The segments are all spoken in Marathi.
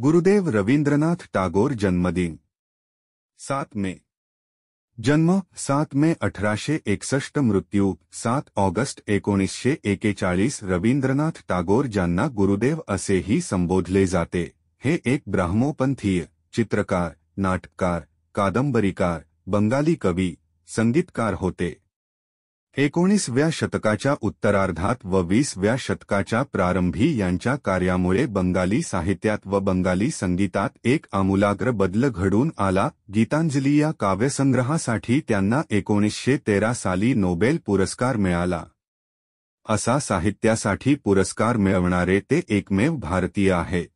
गुरुदेव रवींद्रनाथ टागोर जन्मदिन 7 मे जन्म 7 मे 1861 मृत्यू 7 ऑगस्ट 1941 रवींद्रनाथ टागोर ज्यांना गुरुदेव असेही संबोधले जाते हे एक ब्राह्मोपंथीय चित्रकार नाटककार कादंबरीकार बंगाली कवी संगीतकार होते। 19व्या शतकाच्या उत्तरार्धात व 20व्या शतकाच्या प्रारंभी यांच्या कार्यामुळे बंगाली साहित्यात व बंगाली संगीतात एक आमूलाग्र बदल घडून आला। गीतांजली या काव्यसंग्रहासाठी त्यांना 1913 साली नोबेल पुरस्कार मिळाला। असा साहित्यासाठी पुरस्कार मिळवणारे ते एकमेव भारतीय आहेत।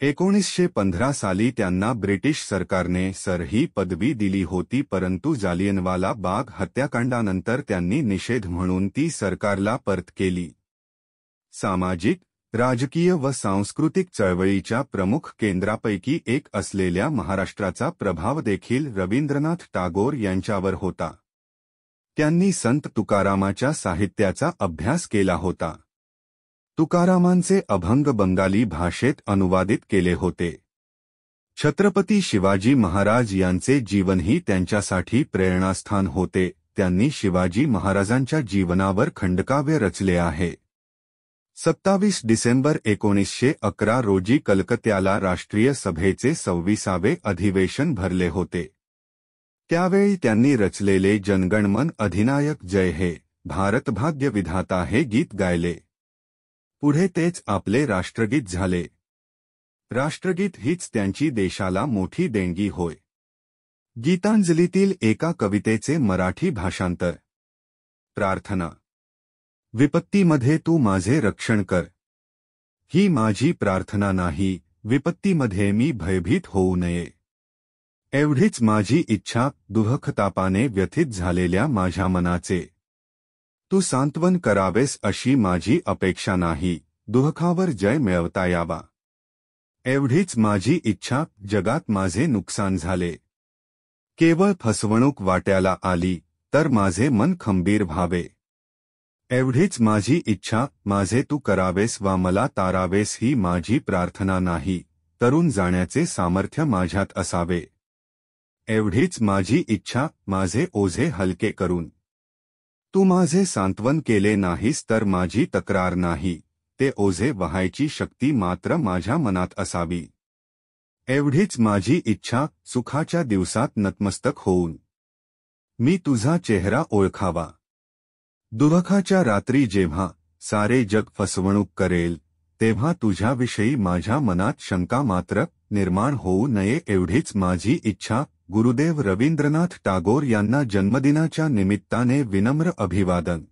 1915 साली त्यांना ब्रिटिश सरकारने सर ही पदवी दिली होती, परंतु जालियनवाला बाग हत्याकांडानंतर त्यांनी निषेध म्हणून ती सरकारला परत केली। सामाजिक, राजकीय व सांस्कृतिक चळवळीच्या प्रमुख केंद्रापैकी एक असलेल्या महाराष्ट्राचा प्रभाव देखील रवींद्रनाथ टागोर यांच्यावर होता। त्यांनी संत तुकारामाच्या साहित्याचा अभ्यास केला होता। तुकारामांचे अभंग बंगाली भाषेत अनुवादित केले होते। छत्रपती शिवाजी महाराज यांचे जीवनही त्यांच्यासाठी प्रेरणास्थान होते। त्यांनी शिवाजी महाराजांच्या जीवनावर खंडकाव्य रचले आहे। 27 डिसेंबर 1911 रोजी कलकत्त्याला राष्ट्रीय सभेचे 26वे अधिवेशन भरले होते। त्यावेळी त्यांनी रचलेले जनगणमन अधिनायक जय हे भारत भाग्य विधाता हे गीत गायले। पुढे तेच आपले राष्ट्रगीत झाले। राष्ट्रगीत हीच त्यांची देशाला मोठी देणगी होय। गीतांजलीतील एका कवितेचे मराठी भाषांतर। प्रार्थना। विपत्तीमध्ये तू माझे रक्षण कर, ही माझी प्रार्थना नाही, विपत्तीमध्ये मी भयभीत होऊ नये, एवढीच माझी इच्छा। दुःखतापाने व्यथित झालेल्या माझ्या मनाचे तू सांत्वन करावेस अशी माझी अपेक्षा नाही, दुःखावर जय मिळवता यावा, एवढीच माझी इच्छा। जगात माझे नुकसान झाले, केवळ फसवणूक वाट्याला आली तर माझे मन खंबीर व्हावे, एवढीच माझी इच्छा। माझे तू करावेस वा मला तारावेस ही माझी प्रार्थना नाही, तरुण जाण्याचे सामर्थ्य माझ्यात असावे, एवढीच माझी इच्छा। माझे ओझे हलके करून तू माझे सांत्वन केले नाहीस तर माझी तक्रार नाही, ते ओझे वहायची शक्ती मात्र माझ्या मनात असावी, एवढीच माझी इच्छा। सुखाच्या दिवसात नतमस्तक होऊन मी तुझा चेहरा ओळखावा, दुःखाच्या रात्री जेव्हा सारे जग फसवणूक करेल तेव्हा तुझ्याविषयी माझ्या मनात शंका मात्र निर्माण होऊ नये, एवढीच माझी इच्छा। गुरुदेव रवींद्रनाथ टागोर यांना जन्मदिनाच्या निमित्ताने विनम्र अभिवादन।